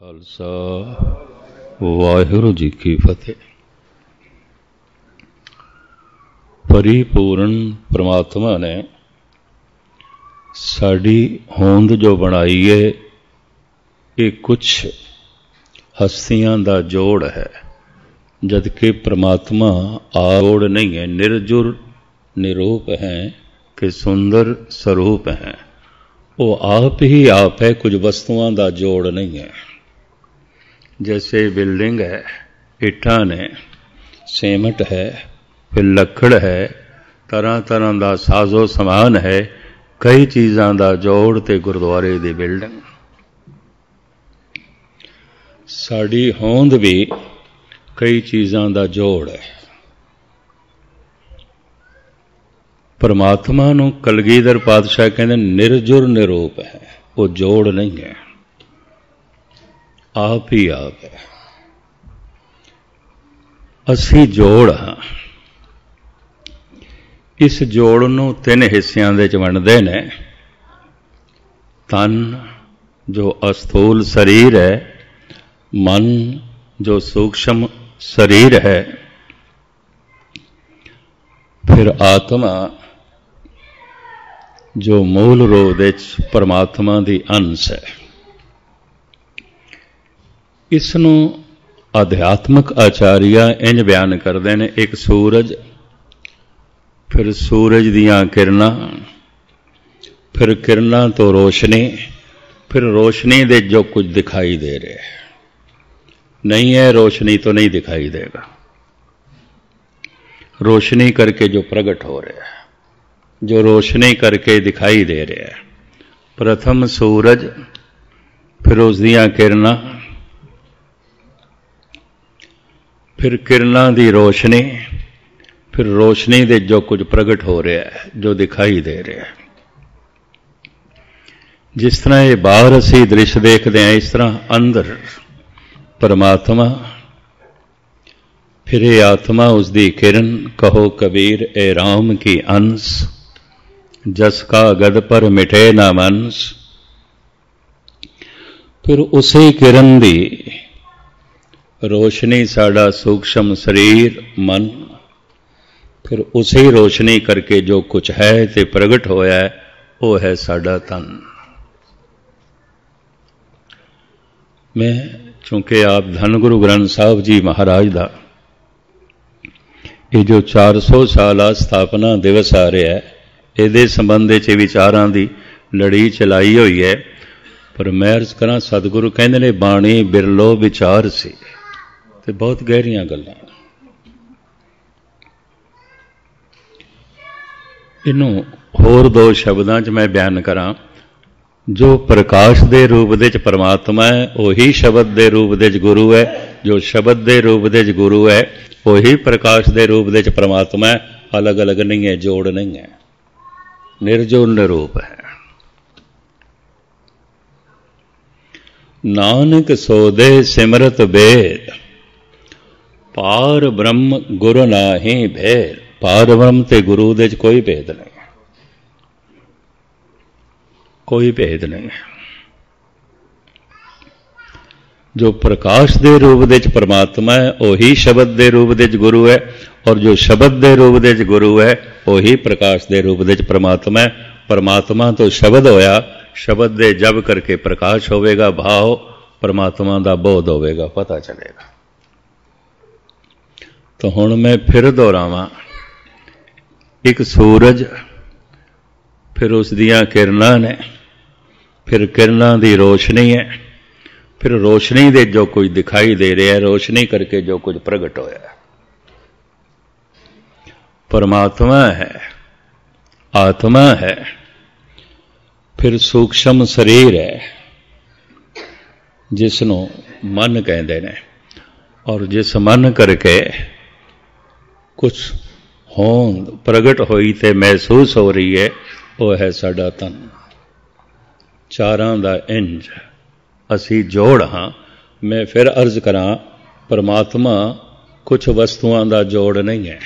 ਖਾਲਸਾ ਵਾਹਿਗੁਰੂ ਜੀ ਕੀ ਫਤਿਹ। परिपूर्ण परमात्मा ने साड़ी होंद जो बनाई है ये कुछ हस्तियां दा जोड़ है, जबकि परमात्मा जोड़ नहीं है, निर्जुर निरूप हैं कि सुंदर स्वरूप हैं। वो आप ही आप है, कुछ वस्तुओं का जोड़ नहीं है। जैसे बिल्डिंग है, ईटा ने, सीमेंट है, फिर लकड़ है, तरह तरह का साजो समान है, कई चीज़ों का जोड़ ते गुरुद्वारे की बिल्डिंग। साड़ी होंद भी कई चीज़ों का जोड़ है। परमात्मा नूं कलगीधर पातशाह कहते निर्जुर निरूप है, वो जोड़ नहीं है, आप ही आप है। असी जोड़ हाँ। इस जोड़ नूं तीन हिस्सियां दे च वंडदे ने। तन जो अस्थूल शरीर है, मन जो सूक्ष्म शरीर है, फिर आत्मा जो मूल रूप दे परमात्मा दी अंश है। इसनूं अध्यात्मक आचार्य इंज बयान करते हैं, एक सूरज, फिर सूरज दियां किरणां, फिर किरणां तो रोशनी, फिर रोशनी दे जो कुछ दिखाई दे रहे है। नहीं है रोशनी तो नहीं दिखाई देगा, रोशनी करके जो प्रकट हो रहा है, जो रोशनी करके दिखाई दे रहा है। प्रथम सूरज, फिर उस दियां किरणां, फिर किरणां दी रोशनी, फिर रोशनी दे जो कुछ प्रगट हो रहा है, जो दिखाई दे रहा है। जिस तरह ये बाहर असी दृश्य देखते हैं, इस तरह अंदर परमात्मा, फिर ये आत्मा उसकी किरण। कहो कबीर ए राम की अंश, जस का गद पर मिटे ना मंस। फिर उसी किरण दी रोशनी साड़ा सूक्ष्म शरीर मन, फिर उसी रोशनी करके जो कुछ है ते प्रगट होया है, वो है साड़ा तन। मैं चूंकि आप धन गुरु ग्रंथ साहब जी महाराज दा ये जो 400 साल स्थापना दिवस आ रहा है, ये संबंध च विचारां दी लड़ी चलाई हुई है। पर मैं अर्ज करा, सतगुरु कहते ने बाणी बिरलो विचार सी, ते बहुत गहरियां गल्लां। इनू होर दो शब्दां च मैं बयान करा। जो प्रकाश दे रूप दे च परमात्मा है, वही शब्द दे रूप दे च गुरु है। जो शब्द दे रूप दे च गुरु है, वही प्रकाश दे रूप दे च परमात्मा है। अलग अलग नहीं है, जोड़ नहीं है, निर्जोड़ निरूप है। नानक सोदे सिमरत बेद, पार ब्रह्म गुरु नाहि भेद। पार ब्रह्म ते गुरु दे च कोई भेद नहीं, कोई भेद नहीं है। जो प्रकाश दे रूप दे च परमात्मा है, वही शब्द दे रूप दे च गुरु है, और जो शब्द दे रूप दे च गुरु है, वही प्रकाश दे रूप दे च परमात्मा है। परमात्मा तो शब्द होया, शब्द दे जब करके प्रकाश होवेगा, भाव परमात्मा दा बोध होवेगा, पता चलेगा। तो हुण मैं फिर दोहरावां, एक सूरज, फिर उस दियां किरणां ने, फिर किरणां दी रोशनी है, फिर रोशनी दे जो कुछ दिखाई दे रहा है, रोशनी करके जो कुछ प्रगट होया है। परमात्मा है, आत्मा है, फिर सूक्ष्म शरीर है जिसनों मन कहते हैं, और जिस मन करके कुछ होंद प्रगट होई ते महसूस हो रही है, वो है साड़ा तन। चारां दा इंज असी जोड़ हाँ। मैं फिर अर्ज करा, परमात्मा कुछ वस्तुओं का जोड़ नहीं है।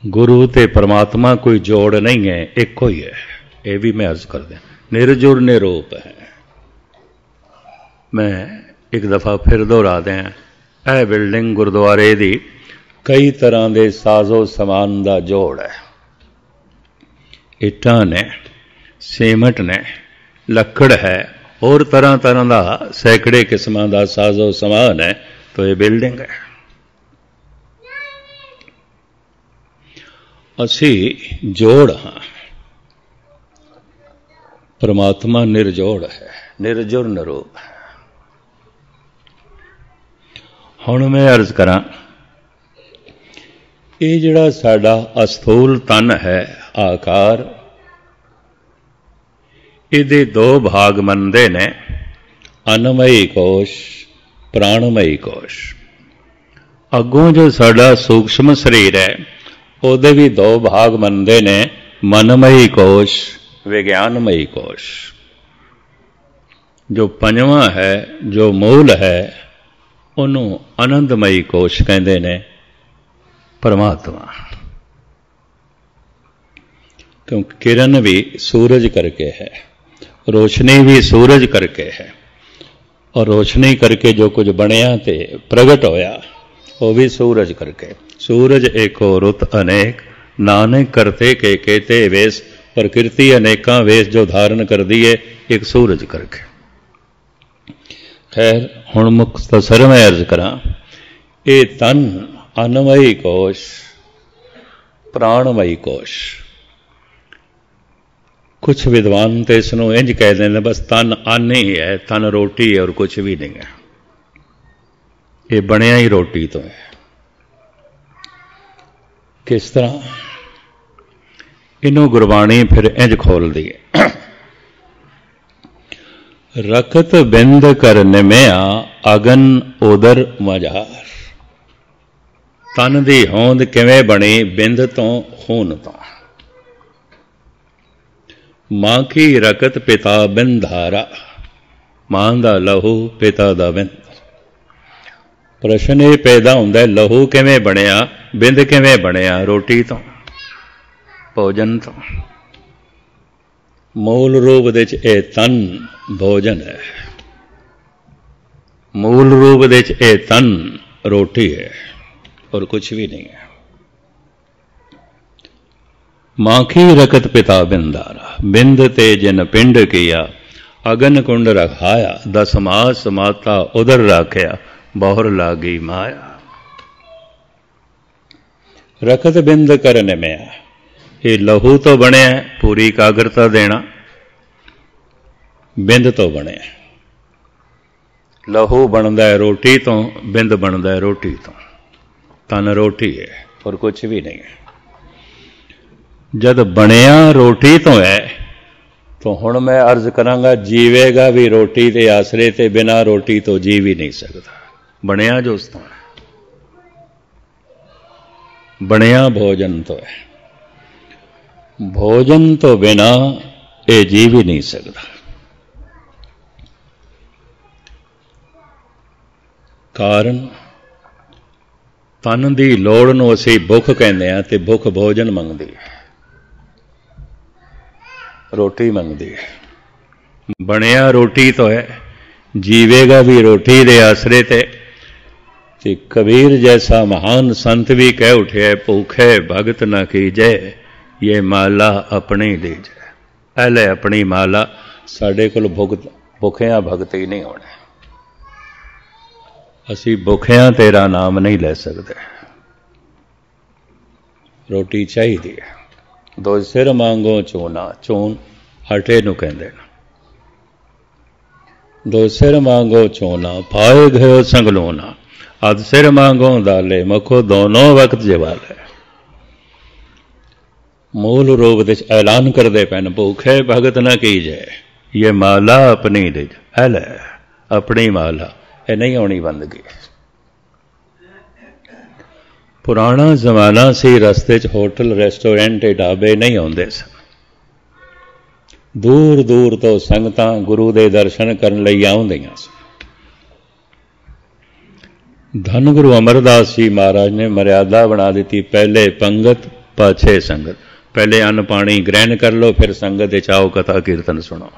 गुरु ते परमात्मा कोई जोड़ नहीं है, एक ही है। ये भी मैं अर्ज कर दें, निर्जुर निरूप है। मैं एक दफ़ा फिर दोहरा दें, यह बिल्डिंग गुरुद्वारे दी कई तरह के साजो समान का जोड़ है। इट्टां ने, सीमट ने, लकड़ है, और तरह तरह का सैकड़े किस्मां का साजो समान है, तो ये बिल्डिंग है। असी जोड़ हाँ, परमात्मा निर्जोड़ है, निर्जुर निरूप। हुण मैं अर्ज करा, ये जिहड़ा साडा अस्थूल तन है आकार, इहदे दो भाग मनदे ने, अन्नमयी कोश, प्राणमयी कोश। अगों जो साडा सूक्ष्म शरीर है, ਉਹਦੇ भी दो भाग मनते ने, मनमयी कोश, विज्ञानमयी कोश। जो पंजवां है, जो मूल है, ਉਹਨੂੰ आनंदमयी कोश कहते ने, परमात्मा। क्योंकि किरण भी सूरज करके है, रोशनी भी सूरज करके है, और रोशनी करके जो कुछ बनया ते प्रगट होया वो भी सूरज करके। सूरज एको रुत अनेक, नानक करते के कहते वेश। प्रकृति अनेका वेश जो धारण कर दिए एक सूरज करके। खैर हुण मुख्तसर मैं अर्ज करा, ये तन अन्नमयी कोश, प्राणमयी कोश। कुछ विद्वान तो इसनों इंज कह देंगे बस तन अन्न ही है, तन रोटी है और कुछ भी नहीं है। ये बनया ही रोटी तो है। किस तरह? इनू गुरबाणी फिर इंज खोल दी है, रखत बिंद कर निमिया अगन उदर मजार। तन दी होंद किवें बनी बिंद तो खून तो। मां की रकत पिता बिंद धारा, मां दा लहू पिता दा बिंद। प्रश्न ये पैदा होंदा है, लहू किवें बनिया, बिंद किवें बनिया? रोटी तो, भोजन तो। मूल रूप दे च ये तन भोजन है, मूल रूप दे च ये तन रोटी है और कुछ भी नहीं है। मां की रकत पिता बिंदारा, बिंद ते जिन पिंड किया, अगन कुंड रखाया, 10 मास माता उदर राख्या, बहुर लागी माया। रखत बिंद कर निमिया, ये लहू तो बने पूरी एकाग्रता देना, बिंद तो बने। लहू बनता है रोटी तो, बिंद बनता है रोटी तो। तन रोटी है और कुछ भी नहीं है। जद बनया रोटी तो है, तो हुण मैं अर्ज करांगा, जीवेगा भी रोटी के आसरे ते, बिना रोटी तो जी भी नहीं सकता। बनया जो उस तो है, बनया भोजन तो है, भोजन तो बिना ये जी भी नहीं सकता। कारण तन की लोड़ नूं असीं भुख कहते हैं, तो भुख भोजन मंगदी है, रोटी मंगदी है। बनया रोटी तो है, जीवेगा भी रोटी दे आसरे ते। कबीर जैसा महान संत भी कह उठे, भूखे भगत न कीजे, ये माला अपनी लीजे। पहले अपनी माला, साडे कोल भुखिया भगत ही नहीं होने। असी भुखिया तेरा नाम नहीं ले सकते। रोटी चाहिए। दो सिर मांगो चूना, चून आटे नूं कहंदे ने। दो सिर मांगो चूना, पाए गयो संगलोना, अध सिर मांगो दाले, मखो दोनों वक्त जवाले। मूल रूप दे ऐलान करते पैन, भूखे भगत न कीजे, ये माला अपनी लीज। हल अपनी माला, ये नहीं होनी बंदगी। पुराना जमाना सी, रस्ते च होटल रेस्टोरेंट ढाबे नहीं आउंदे सन। दूर दूर तो संगतां गुरु दे दर्शन करन लई आउंदियां सन। धन गुरु अमरदास जी महाराज ने मर्यादा बना दी, पहले पंगत पाछे संगत। पहले अन्न पानी ग्रहण कर लो, फिर संगत चाओ कथा कीर्तन सुनो।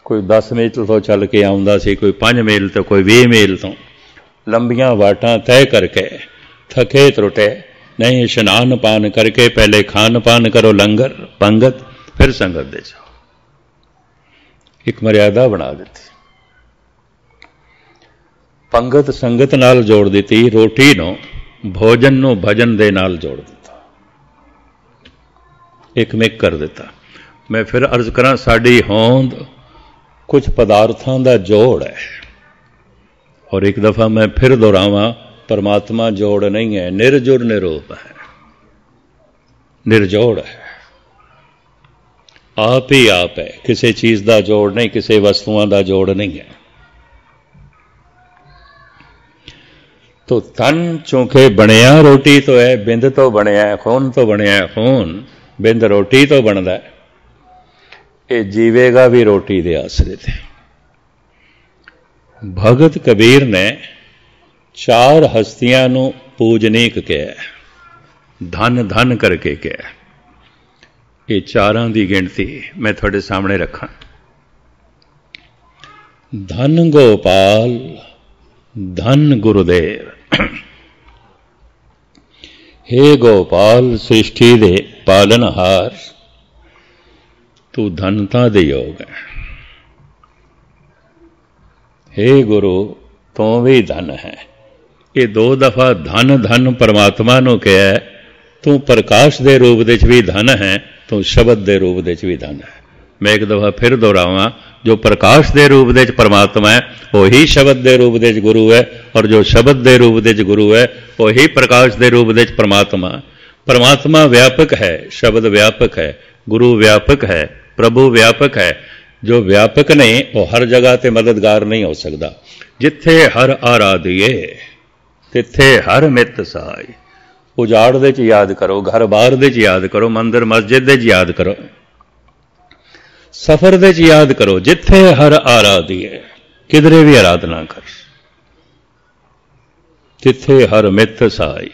कोई 10 मील तो चल के आउंदा सी, कोई 5 मील तो, कोई 20 मील तो। लंबियां वाटां तय करके थके त्रुटे नहीं, इशनान पान करके पहले खान पान करो लंगर पंगत, फिर संगत दे जाओ। एक मर्यादा बना दी। पंगत संगत नाल जोड़ दी, रोटी नो भोजन नो भजन दे नाल जोड़ दिता, एक मिक कर दिता। मैं फिर अर्ज करा, साड़ी होंद कुछ पदार्थों का जोड़ है। और एक दफा मैं फिर दोहरावा, परमात्मा जोड़ नहीं है, निर्जुर निरूप है, निर्जोड़ है, आप ही आप है, किसी चीज का जोड़ नहीं, किसी वस्तुओं का जोड़ नहीं है। तो तन चूंकि बनया रोटी तो है, बिंद तो बनया है, खून तो बनया है, खून बिंद रोटी तो बनता है, ये जीवेगा भी रोटी दे आसरे थे। भगत कबीर ने 4 हस्तियां नू पूजनीक कहा, धन धन करके कहा। ये 4 की गिनती मैं थोड़े सामने रखा। धन गोपाल, धन गुरुदेव। हे गोपाल सृष्टि दे पालनहार, तू धनता दे योग है। हे गुरु तू भी धन है। ये 2 दफा धन धन परमात्मा नू कहा है। तू प्रकाश दे रूप दे भी धन है, तू शब्द दे रूप दे भी धन है। मैं एक दफा फिर दोहरावा, जो प्रकाश दे रूप दे परमात्मा है वही शब्द दे रूप दे गुरु है, और जो शब्द दे रूप दे गुरु है वही प्रकाश दे रूप दे परमात्मा। परमात्मा व्यापक है, शब्द व्यापक है, गुरु व्यापक है, प्रभु व्यापक है। जो व्यापक नहीं वो हर जगह ते मददगार नहीं हो सकता। जिथे हर आराधिए तिथे हर मित सहाय। उजाड़ दे च याद करो, घर बार दे च याद करो, मंदिर मस्जिद दे च याद करो, सफर दे च याद करो। जिथे हर आराधिए, किधरे भी आराधना कर, तिथे हर मित सहाय।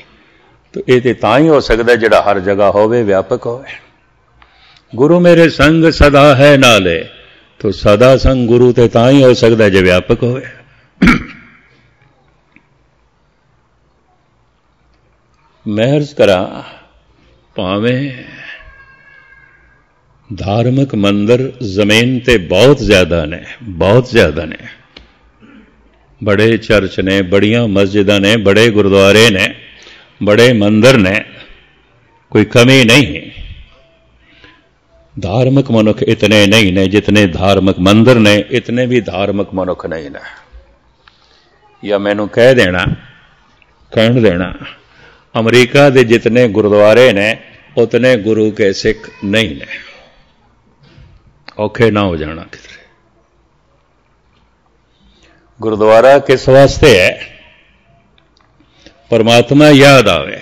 तो ये तां ही हो सकता है जिहड़ा हर जगह होवे, व्यापक होवे। गुरु मेरे संग सदा है नाले, तो सदा संग गुरु ते तां ही हो सकता है जो व्यापक होवे। मैं अर्ज करा, भावें धार्मिक मंदिर जमीन ते बहुत ज्यादा ने, बहुत ज्यादा ने। बड़े चर्च ने, बड़ियां मस्जिदां ने, बड़े गुरुद्वारे ने, बड़े मंदिर ने, कोई कमी नहीं। धार्मिक मनुख इतने नहीं ने जितने धार्मिक मंदिर ने, इतने भी धार्मिक मनुख नहीं ने। या मैनू कह देना अमरीका के जितने गुरुद्वारे ने उतने गुरु के सिख नहीं ने। औखे ना हो जाना किधरे। गुरुद्वारा किस वास्ते है? परमात्मा याद आवे,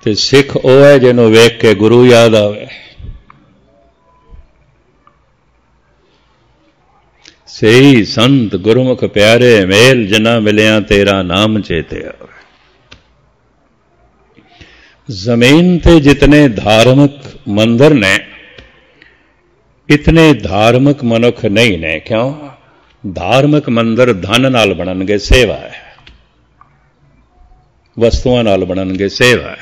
ते सिख वो है जिन्हों वेख के गुरु याद आवे। सही संत गुरुमुख प्यारे मेल, जिना मिलिया तेरा नाम चेते आवे। जमीन पे जितने धार्मिक मंदिर ने, इतने धार्मिक मनुख नहीं ने। क्यों? धार्मिक मंदिर धन नाल बननगे, सेवा है। वस्तुआं नाल बननगे, सेवा है।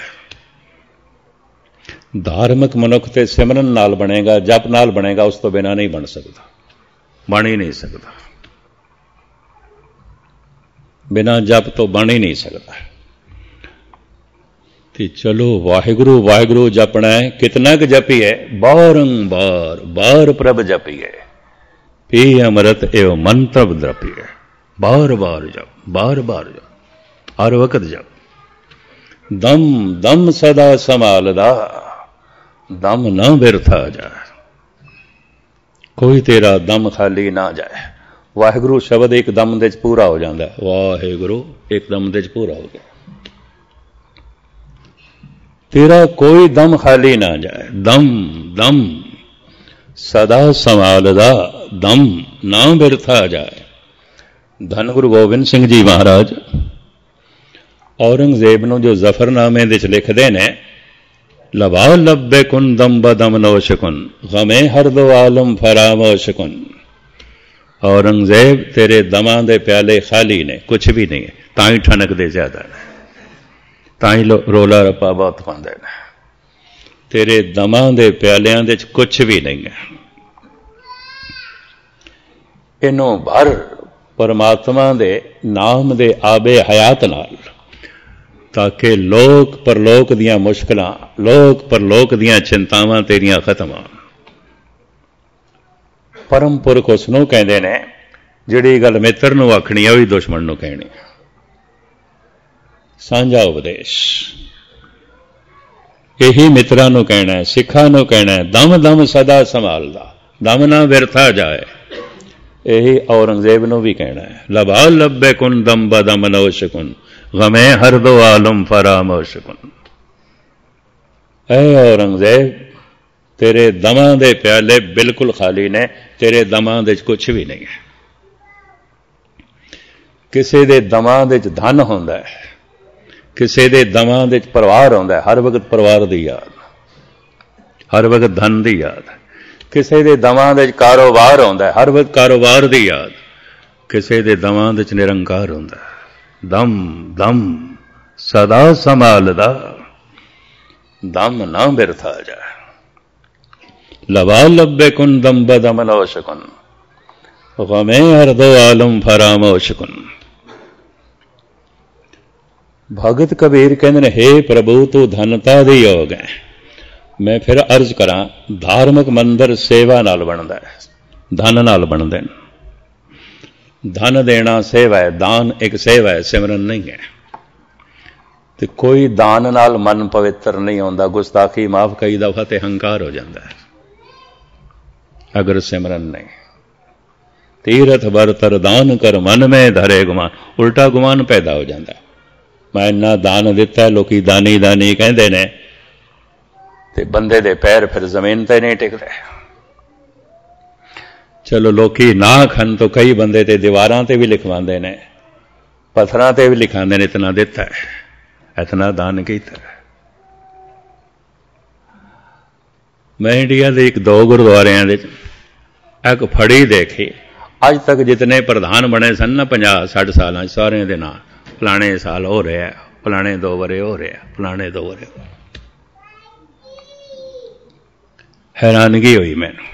धार्मिक मनुख ते सिमरन नाल बनेगा, जप नाल बनेगा, उस तो बिना नहीं बन सकता, बन ही नहीं सकता। बिना जप तो बन ही नहीं सकता। तो चलो वाहिगुरु वाहिगुरु जपना है। कितना क जपीए? बारंबार बार प्रभ जपीए, पी अमृत एवं मंत्र जपीए। बार बार जप, बार बार जप, हर वक्त जप। दम दम सदा संभालदा, दम न बिरथा जाए। कोई तेरा दम खाली ना जाए। वाहिगुरु शब्द एक दम दे पूरा हो जाता है। वाहिगुरु एक दम दे पूरा हो गया। तेरा कोई दम खाली ना जाए। दम दम सदा संभालदा, दम ना बिरथा जाए। धन गुरु गोबिंद सिंह जी महाराज औरंगजेब नूं जो जफरनामे दे लिखदे ने, लबा लब्बे कुन दम बदम नौशकुन, गमे हर दो आलम फरामोशकुन। औरंगजेब तेरे दमां दे प्याले खाली ने, कुछ भी नहीं है, तां ही ठनकदे ज्यादा ने, तां ही रोला रप्पा बहुत पांदे ने। तेरे दमां दे प्यालियां दे कुछ भी नहीं है। इनों भर परमात्मा दे नाम दे आबे हयात नाल, ताकि लोक परलोक दियां मुश्किलां, लोक परलोक दियां चिंतावां तेरियां खत्म होण। परम पुरख उसनों कहते ने जिहड़ी गल मित्र नूं आखनी है, वही दुश्मन नूं कहनी। सांझा उपदेश यही मित्रां नूं कहना है, सिखां नूं कहना है, दम दम सदा संभालदा, दम ना बिरथा जाए। यही औरंगजेब नूं भी कहना है, लभा लब्बे कुन दम बदम नौश कुन, गमे हर दो आलम फरामोश कुन। ऐ औरंगजेब तेरे दमां दे प्याले बिल्कुल खाली ने, तेरे दमां दे कुछ भी नहीं है। किसी दे दमां दे धन होंदा है, किसी दे दमां दे परिवार होंदा है, हर वक्त परिवार दी याद, हर वक्त धन दी याद। किसी दे दमां दे कारोबार होंदा है, हर वक्त कारोबार दी याद। किसी दे दमां दे निरंकार होंदा है, दम दम सदा संभालदा, दम ना बिरथा जाए। लबा लब्बे कुन दम बदम नौश कुन, गमे हर दो आलम फरामोश कुन। भगत कबीर कहते हैं, हे प्रभु तू धनता दे योग है। मैं फिर अर्ज करा, धार्मिक मंदिर सेवा नाल बनता है, धन नाल बनते हैं। धन देना सेवा है, दान एक सेवा है, सिमरन नहीं है। तो कोई दान नाल मन पवित्र नहीं होता, गुस्ताखी माफ कई दफा ते हंकार हो जाता है अगर सिमरन नहीं। तीरथ बरतर दान कर मन में धरे गुमान, उल्टा गुमान पैदा हो जाता है। मैं इन्ना दान दिता है, लोग दानी दानी कहते हैं, ते बंदे दे पैर फिर जमीन ते नहीं टिकते। चलो लोकी ना खन तो कई बंदे ते दीवारां ते भी लिखवांदे ने, पत्थरां ते भी लिखांदे ने, इतना दिता है, इतना दान कीता है। मैं इंडिया के एक दो गुरुद्वारियां दे एक फड़ी देखी, अज तक जितने प्रधान बने सन ना 50-60 साल, सारे दे नाम फलाने साल हो रहा है, फलाने 2 वरे हो रहा है, फलाने 2 वरे। हैरानगी हुई मैनू।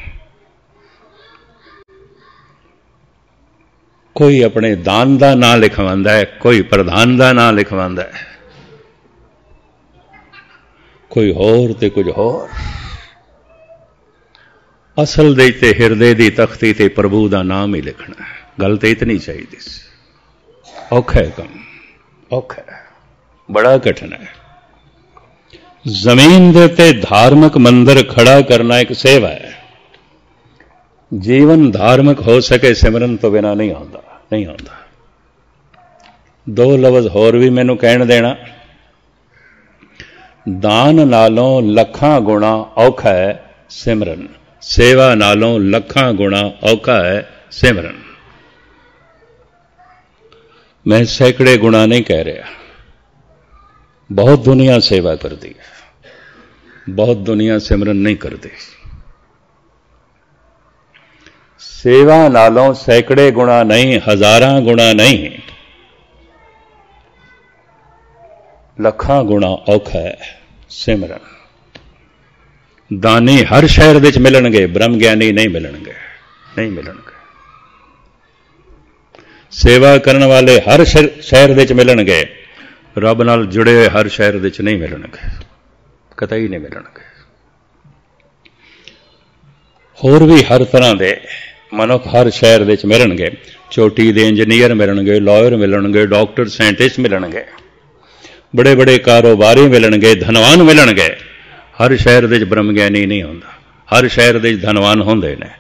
कोई अपने दान का नाम लिखवांदा है, कोई प्रधान का नाम लिखवांदा है, कोई होर ते कुछ होर। असल दे ते हिरदे दी तख्ती ते प्रभु का नाम ही लिखना है। गल तो इतनी चाहिए सी। औखा है कम, औखा है, बड़ा कठिन है। जमीन दे ते धार्मिक मंदिर खड़ा करना एक सेवा है। जीवन धार्मिक हो सके सिमरन तो बिना नहीं आता, नहीं आता। 2 लफ्ज होर भी मैनू कहन देना, दान नालों लखां गुणा औखा है सिमरन, सेवा नालों लखां गुणा औखा है सिमरन। मैं सैकड़े गुणा नहीं कह रहा, बहुत दुनिया सेवा करती है, बहुत दुनिया सिमरन नहीं करती। सेवा नालों सैकड़े गुणा नहीं, हजारां गुणा नहीं, लखां गुणा औखा है सिमरन। दानी हर शहर विच मिलणगे, ब्रह्म ज्ञानी नहीं मिलणगे, नहीं मिलणगे। सेवा करने वाले हर शहर विच मिलणगे, रब नाल जुड़े हुए हर शहर विच नहीं मिलणगे, कतई नहीं मिलणगे। होर भी हर तरह के मनुख हर शहर विच मिलणगे, चोटी दे इंजीनियर मिलणगे, लॉयर मिलणगे, डॉक्टर साइंटिस्ट मिलणगे, बड़े बड़े कारोबारी मिलणगे, धनवान मिलणगे। हर शहर विच ब्रह्म ज्ञानी नहीं होंदा, हर शहर विच धनवान होंदे ने,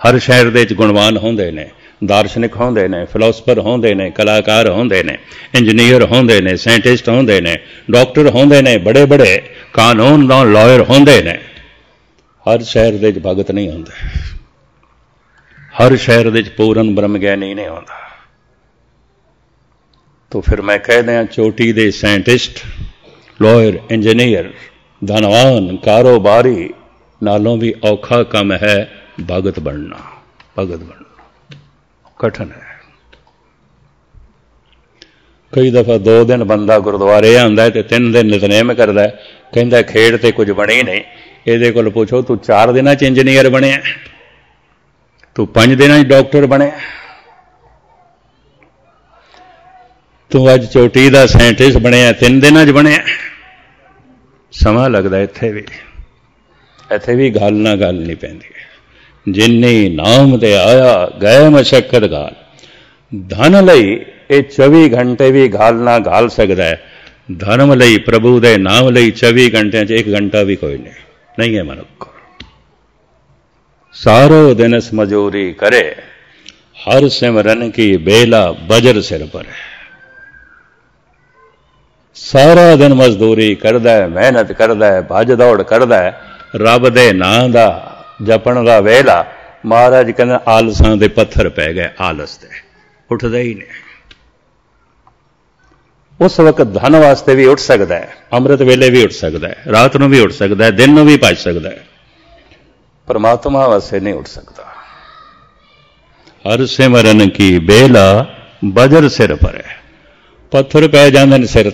हर शहर विच गुणवान होंदे ने, दार्शनिक होंदे ने, फिलोसफर होंदे ने, कलाकार होंदे ने, इंजीनियर होंदे ने, साइंटिस्ट होंदे ने, डॉक्टर होंदे ने, बड़े बड़े कानून दा लॉयर होंदे ने। हर शहर विच भगत नहीं होंदे, हर शहर विच पूर्ण ब्रह्म ज्ञानी नहीं होंदा। तो फिर मैं कह दिया, चोटी दे साइंटिस्ट, लॉयर, इंजीनियर, धनवान, कारोबारी नालों भी औखा कम है भगत बनना, भगत बनना। कठिन है। कई दफ़ा 2 दिन बंदा गुरुद्वारे आंदा है तो 3 दिन नितनेम करता है, कहता खेड़ तो कुछ बनी नहीं। ये कोल पूछो तू 4 दिन इंजीनियर बने, तू 5 दिन डॉक्टर बने, तू अज चोटी का साइंटिस्ट बने 3 दिन बने। समा लगता इत्थे भी गल ना गल नहीं पैंदी। जिन्नी नाम ते आया गए मशक्कत गाल। धन लई ये 24 घंटे भी गाल ना गाल सकता है, धर्म लई प्रभु दे नाम लई 24 घंटे 1 घंटा भी कोई नहीं है मनुख। सारो दिन मजूरी करे, हर सिमरन की बेला बजर सिर पर है। सारा दिन मजदूरी करदा है, मेहनत करदा है, भज दौड़ करदा है, रब दे नां दा जपण दा वेला महाराज कहंदे आलसां दे पत्थर पै गए, आलस दे उठदा ही नहीं। उस वक्त धन वास्ते भी उठ सकता है, अमृत वेले भी उठ सकता है, रात को भी उठ सकता है, दिन को भी भज सकता है, परमात्मा वास्ते नहीं उठ सकता। हर सिमरन की बेला बजर सिर पर है। पत्थर पै जाते हैं सिर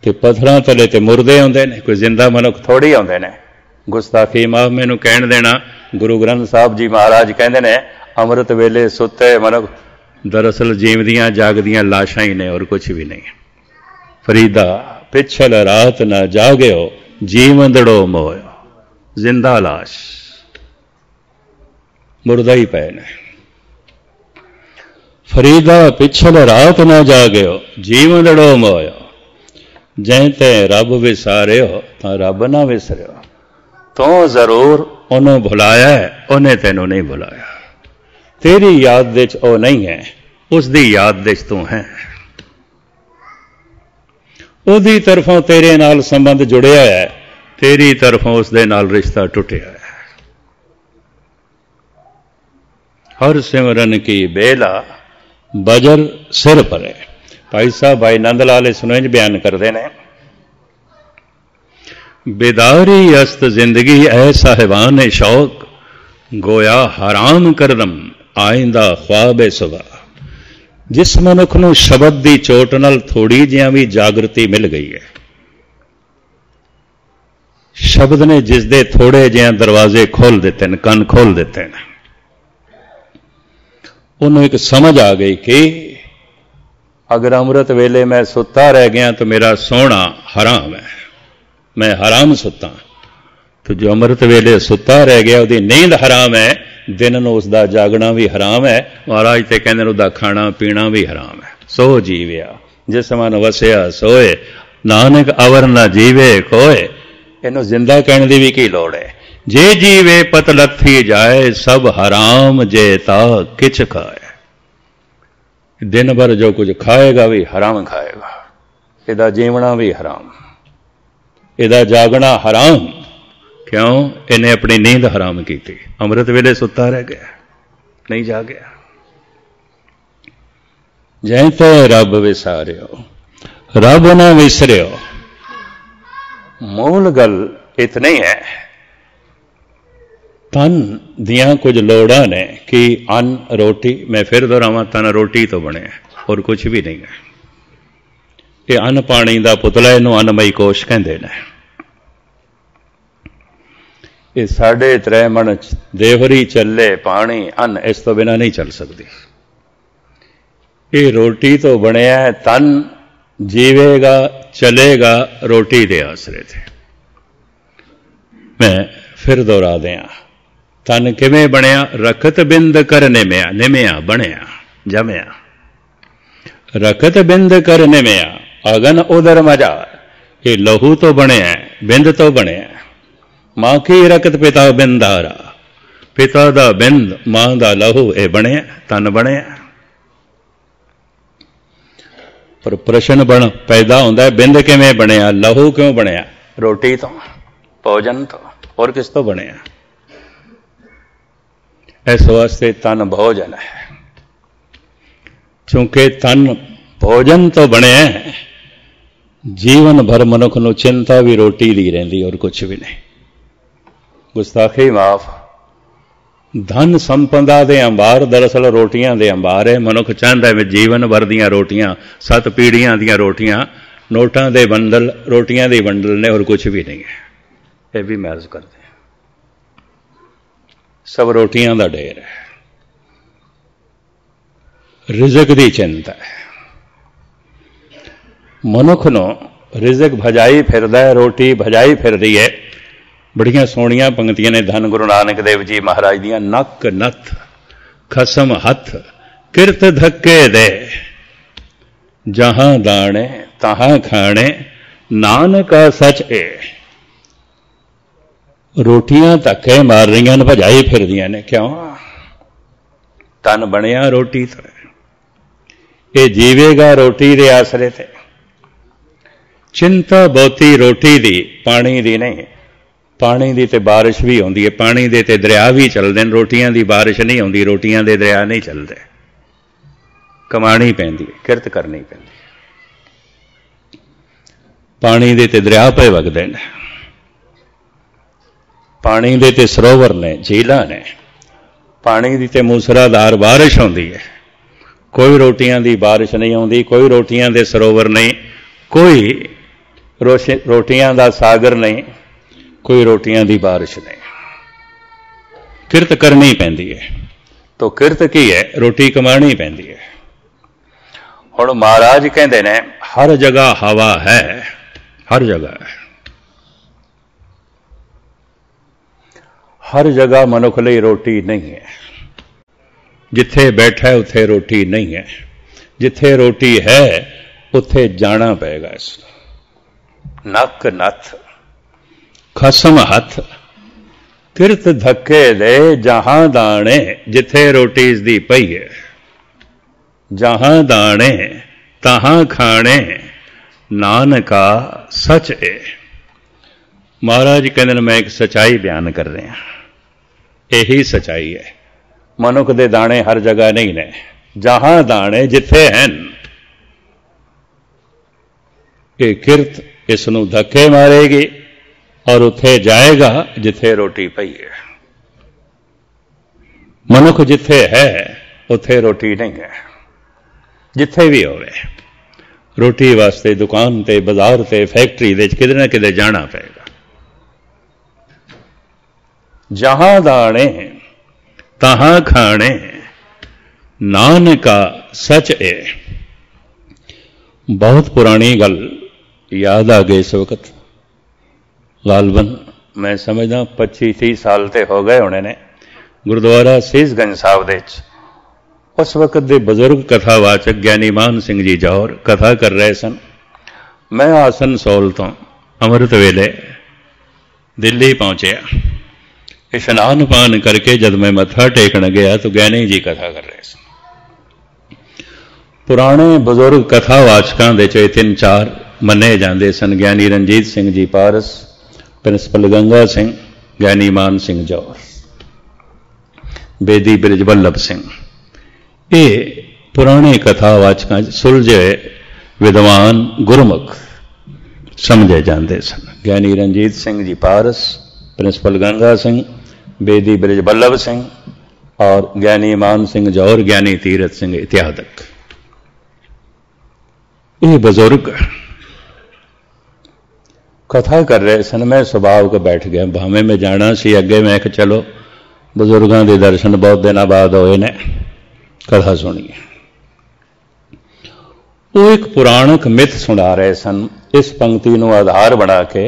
ते पत्थरों तले ते मुरदे आते हैं, कोई जिंदा मनुख थोड़ी आते हैं। गुस्ताखी माफ मैनू कहण देना, गुरु ग्रंथ साहब जी महाराज कहते हैं अमृत वेले सुते मनुख दरअसल जीवदियां जागदियां लाशां ही ने और कुछ भी नहीं। फरीदा पिछल रात न जागयो, जीवंदड़ो मोयो, जिंदा लाश मुर्दा ही पे ने। फरीदा पिछल रात न जागयो, जीवंदड़ो मोयो, जैं ते रब विसारियो तां रब ना विसरियो। तो जरूर उन्होंने भुलाया है, उन्हें तेनों नहीं भुलाया। तेरी याद विच ओ नहीं है, उसकी याद विच तू है। उसकी तरफों तेरे नाल संबंध जुड़िया है, तेरी तरफों उसके नाल रिश्ता टुटिया है। हर सिमरन की बेला बजर सिर पर है। भाई साहब भाई नंद लाल इस बयान करते हैं, बेदारी अस्त जिंदगी ऐ साहिबान शौक, गोया हराम करदम आइंदा ख्वाब सुबह। जिस मनुख नूं शब्द की चोट नाल थोड़ी जिहां भी जागृति मिल गई है, शब्द ने जिसदे थोड़े जिहां दरवाजे खोल दिते हैं, कन खोल दिते हैं, उन्होंने एक समझ आ गई कि अगर अमृत वेले मैं सुता रह गया तो मेरा सोना हराम है, मैं हराम सुता। तो जो अमृत वेले सुता रह गया उसकी नींद हराम है, दिन नूं उसका जागना भी हराम है। महाराज तो कहते उसका खाना पीना भी हराम है। सो जीविया जिस मन वसिया सोए, नानक अवर न जीवे कोए। इनू जिंदा कहने की भी की लोड़ है। जे जीवे पत लथी जाए, सब हराम जे ता किच खाए। दिन भर जो कुछ खाएगा भी हराम खाएगा, इहदा जीवना भी हराम, इहदा जागना हराम। क्यों? इन्हें अपनी नींद हराम की थी। अमृत वेले सुता रह गया, नहीं जागया। जैं ते रब विसारियो, रब ना विसरियो। मूल गल इतनी है, तन दियां कुछ लोड़ां ने कि अन्न रोटी, मैं फिर दोहरावां, तन रोटी तो बने और कुछ भी नहीं है। ये अन्न पानी का पुतला, इनू अन्नमई कोश कहते हैं। ये 3.5 मन देवरी चले पानी अन्न, इस तो बिना नहीं चल सकती। ये रोटी तो बनया है, तन जीवेगा चलेगा रोटी के आसरे थे। मैं फिर दोहरा दिया, तन किवें बनया? रखत बिंद कर निमिया, निमिया बनया जमया। रखत बिंद कर निमिया, अगन उदर मजार। ये लहू तो बनया, बिंद तो बनया। मां की रकत पिता बिंदारा, पिता दा बिंद मां दा लहू, ये बनया तन बनया। पर प्रश्न बन पैदा होता है, बिंद किवें बनया, लहू क्यों बनया? रोटी तो, भोजन तो, और किस तो बनया? इस वास्ते तन भोजन है। चूंकि तन भोजन तो बने, जीवन भर मनुख नूं चिंता भी रोटी दी रहिंदी और कुछ भी नहीं। गुस्ताखी माफ, धन संपदा दे अंबार दरअसल रोटियां दे अंबार है। मनुख चाहता है जीवन भर दियां रोटियां, 7 पीढ़ियां दियां रोटियां, नोटां दे बंडल, रोटियां दे बंडल ने, और कुछ भी नहीं है। ये भी महज करते हैं, सब रोटियां दा ढेर है। रिजक दी चिंता है। मनुख नूं रिजक भजाई फिरदा है, रोटी भजाई फिर रही है। बड़ियां सोहणियां पंक्तियां ने धन गुरु नानक देव जी महाराज दियां। नक नथ खसम हथ किरत धक्के दे, जहां दाणे तहां खाणे नानका सच ए। रोटियां धक्के मार रही ने, भजाई फिरदियां ने। क्यों? तन बनिया रोटी तो, ये जीवेगा रोटी दे आसरे ते। चिंता बहुती रोटी दी, पानी दी नहीं। पानी दी ते बारिश भी आउंदी है, पानी दे ते दरिया भी चलदे ने। रोटियां दी बारिश नहीं आउंदी, रोटियां दे दरिया नहीं चलदे। कमानी पैंदी है, किरत करनी पैंदी है। पानी दे ते दरिया पे वगदे ने, पानी दे ते सरोवर ने, झीलां ने। पानी दी ते मूसलाधार बारिश आउंदी है। कोई रोटियां दी बारिश नहीं आउंदी, कोई रोटियां दे सरोवर नहीं, कोई रोटियां दा सागर नहीं, कोई रोटियां दी बारिश नहीं। किरत करनी पैंदी है। तो किरत की है? रोटी कमानी पैंदी है। हुण महाराज कहंदे ने हर जगह हवा है, हर जगह है। हर जगह मनुख लई रोटी नहीं है। जिथे बैठा है उत्थे रोटी नहीं है। जिथे रोटी है उत्थे जाना पेगा। इस नक नथ खसम हथ किरत धक्के दे, जहां दाने जिथे रोटी इसदी पई है। जहां दाने तहां खाने नानका सच है। महाराज कहते मैं एक सच्चाई बयान कर रहा, यही सच्चाई है। मनुख दे दाने हर जगह नहीं ने। जहां दाने जिथे हैं, ये किरत इसनूं धक्के मारेगी और उत्थे जाएगा जिथे रोटी पई है। मनुख जिथे है उत्थे रोटी नहीं है। जिथे भी होवे रोटी वास्ते दुकान ते, बाजार ते, फैक्ट्री दे किधर ना किधर जाना पेगा। जहां दाने तहां खाने नानका सच है। बहुत पुरानी गल याद आ गई इस वक्त। गालबन मैं समझदा 25-30 साल ते हो गए होने ने। गुरुद्वारा सीसगंज साहब दे उस वक्त दे बजुर्ग कथावाचक ज्ञानी मान सिंह जी जौहर कथा कर रहे सन। मैं आसन सौल तो अमृत वेले दिल्ली पहुंचया। इशनान पान करके जब मैं मत्था टेकन गया तो ज्ञानी जी कथा कर रहे सन। पुराने बजुर्ग कथावाचकों दे च 3-4 मने जाते सन। ज्ञानी रणजीत सिंह जी पारस, प्रिंसिपल गंगा सिंह, ज्ञानी मान सिंह जौहर, बेदी ब्रिज वल्लभ सिंह। ये पुराने कथावाचक सुलझे विद्वान गुरमुख समझे जाते सन। ज्ञानी रणजीत सिंह जी पारस, प्रिंसिपल गंगा सिंह, बेदी ब्रिज वल्लभ सिंह और ज्ञानी मान सिंह जौहर, ज्ञानी तीरथ सिंह इत्यादक। ये बुजुर्ग कथा कर रहे सन। मैं स्वभाव को बैठ गया। भावें में जाना सी अगे, मैं कि चलो बजुर्गों के दर्शन बहुत दिन बाद होए ने, कथा सुनिए। वो एक पुराणक मिथ सुना रहे सन। इस पंक्ति को आधार बना के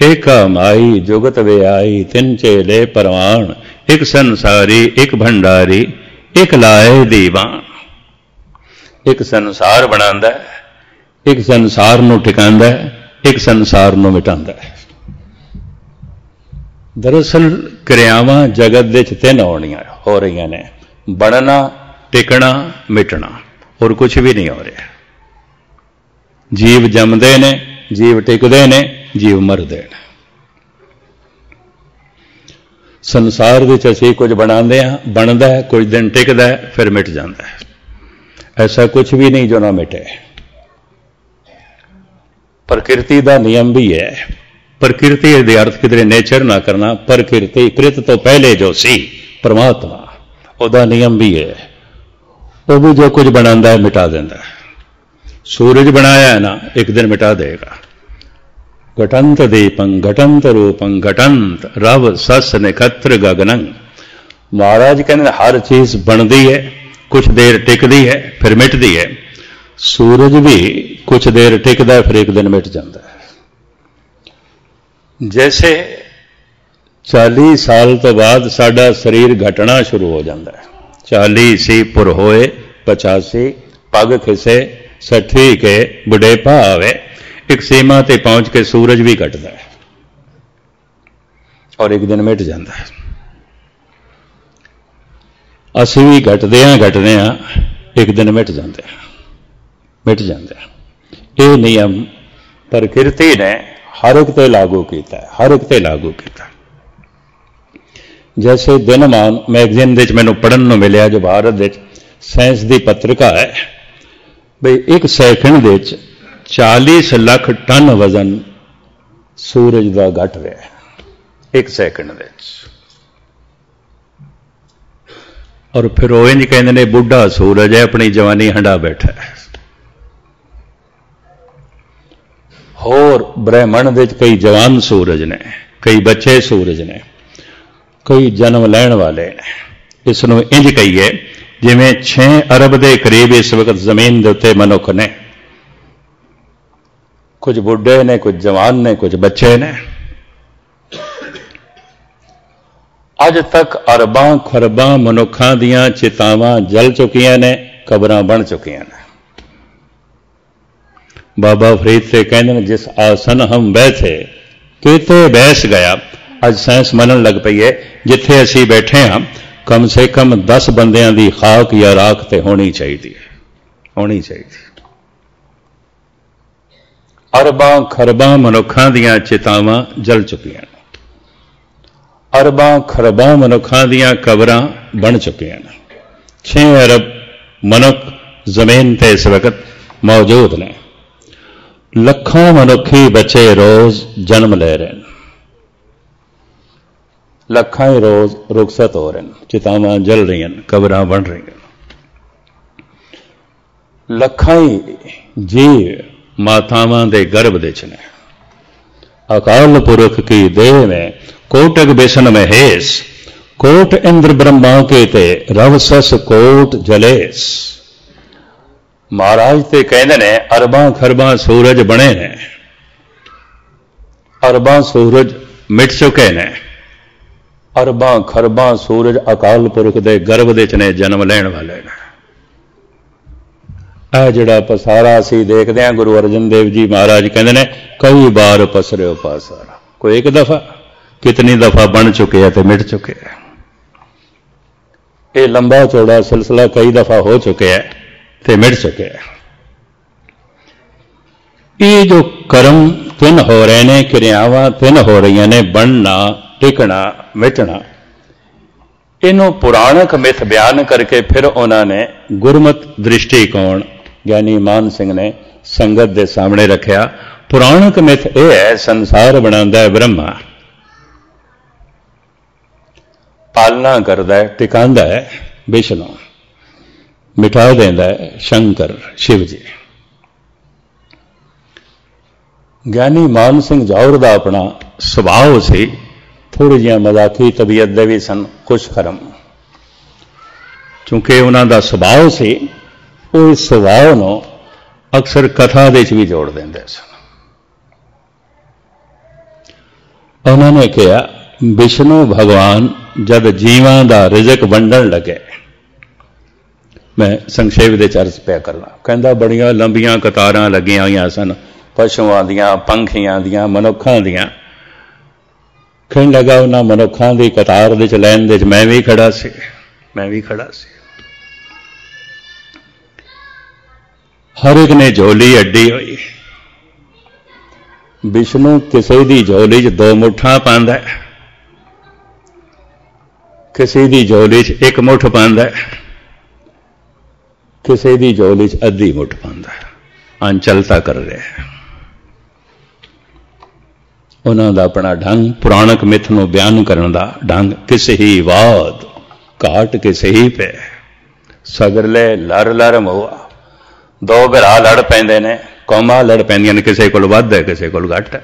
एक माई जुगत वे आई, 3 चेले परवान, एक संसारी एक भंडारी, एक लाए दीवान। एक संसार बनांदा है, एक संसार नूं टिकांदा है, एक संसार नूं मिटांदा है। दरअसल क्रियावां जगत दे च 3 होणियां हो रही ने, बनना, टिकना, मिटना, और कुछ भी नहीं हो रहा। जीव जमदे ने, जीव टिकदे ने, जीव मरदे ने। संसार विच असीं कुछ बनांदे हां, बनदा है, कुछ दिन टिकदा है, फिर मिट जाता है। ऐसा कुछ भी नहीं जो ना मिटे। प्रकृति का नियम भी है। प्रकृति दे अर्थ किधरे नेचर ना करना। प्रकृति कृत तो पहले जो सी परमात्मा ਉਹਦਾ नियम भी है, वो भी जो कुछ बनाता है मिटा देता है। सूरज बनाया है ना, एक दिन मिटा देगा। घटंत दीपं घटंत रूपं घटंत रव सस नक्षत्र गगनं। महाराज कहते हर चीज बनती है, कुछ देर टिकती है फिर मिटती है। सूरज भी कुछ देर टिकता है फिर एक दिन मिट जाता है। जैसे 40 साल तो बाद साडा शरीर घटना शुरू हो जाता है। 40 सी पुर होए 85 पग खिसे 60 के बुढ़ेपा आवे, एक सीमा ते पहुंच के सूरज भी घटता है और एक दिन मिट जाता है। असी भी घटदे एक दिन मिट जाते हैं, मिट जाते हैं। ये नियम प्रकृति ने हर एक ते लागू किया है, हर एक ते लागू किया। जैसे दिनमान मैगजीन दे मैनू पढ़न नूं मिलिया, जो भारत दे साइंस की पत्रिका है, बई एक सैकंड दे 40 लाख टन वजन सूरज का घट रहा है एक सैकंड दे। और फिर वो इंज कहते हैं बुढ़ा सूरज है, अपनी जवानी हंडा बैठा है। होर ब्रह्मंड दे कई जवान सूरज ने, कई बच्चे सूरज ने, कई जन्म लैण वाले ने। इसनों इंज कहीए जिवें 6 अरब के करीब इस वक्त जमीन के उत्ते मनुख ने, कुछ बुढ़े ने, कुछ जवान ने, कुछ बच्चे ने। अज तक अरबां खरबां मनुखां दियां चितावां जल चुकियां ने, कबरां बन चुकियां ने। बाबा फरीद से कहते हैं जिस आसन हम बैठे किते बैस गया। अज साइंस मनन लग पई है जिथे असी बैठे हाँ कम से कम 10 बंदियां दी खाक या राख ते होनी चाहिए, होनी चाहिए। अरबां खरबां मनुखां दियां चितावां जल चुकियां, अरबां खरबां मनुखां दियां कबरां बन चुकियां। 6 अरब मनुख जमीन ते इस वक्त मौजूद ने। लखों मनुखी बच्चे रोज जन्म ले रहे हैं, लखां ही रोज रुखसत हो रहे हैं, चितावां जल रही हैं, कबरां बन रही हैं। लखां ही जीव मातावां दे गर्भ दे च ने। अकाल पुरख की देह में कोटक बेसन महेश, कोट इंद्र ब्रह्मा के ते रव सस कोट जलेस। महाराज ते कहते ने अरबां खरबां सूरज बने ने, अरबां सूरज मिट चुके ने, अरबां खरबां सूरज अकाल पुरख दे गर्भ दे च ने जन्म लैण वाले ने। आ जिहड़ा पसारा असीं देखदे हां, गुरु अर्जन देव जी महाराज कहते ने कई बार पसरियो पसारा। कोई एक दफा, कितनी दफा बन चुके हैं तो मिट चुके हैं। ये लंबा चौड़ा सिलसिला कई दफा हो चुके हैं ते मिट चुके हैं। ये जो कर्म 3 हो रहे हैं, क्रियावां 3 हो रही ने, बनना, टिकना, मिटना, इन्हों पुराणक मिथ बयान करके फिर उन्होंने गुरमत दृष्टिकोण ज्ञानी मान सिंह ने संगत के सामने रखा। पुराणक मिथ यह है संसार बनाता है ब्रह्मा, पालना करता है, टिकांदा है विष्णु, मिटा देता है शंकर शिव जी। ज्ञानी मान सिंह जौहर का अपना सुभाव से थोड़ी जी मजाकी तबीयत दे भी सन, खुशखरम, क्योंकि उन्होंने सुभाव से वो इस सुभाव को अक्सर कथा दे भी जोड़ देंगे सन। उन्होंने कहा विष्णु भगवान जब जीवां दा रिजक वंडन लगे, मैं संक्षेप दे चर्च पे करना, कहता बड़ियां लंबियां कतारां लगियां हुई सन, पशुआं दियां, पंखियां दियां, मनुखां दियां। कहने लगा उन्हां मनुखां दी कतार दे लैन दे मैं भी खड़ा सी, मैं भी खड़ा सी। हर एक ने झोली अड्डी हुई। विष्णु किसी दी झोली च 2 मुठा पांदा है, किसी दी झोली च 1 मुठ पांदा है, किसी दी झोली च अद्धी मुठ पांदा है। अंचलता कर रहे हैं। उन्हों का अपना ढंग, पुराणक मिथ नूं बयान करने का ढंग, किस ही वाद घाट किसे ही पे सगरले लर लर मोआ। दो भरा लड़ पैंदे ने, कौमां लड़ पैंदियां ने, किसी कोल वध है किसी कोल घट है।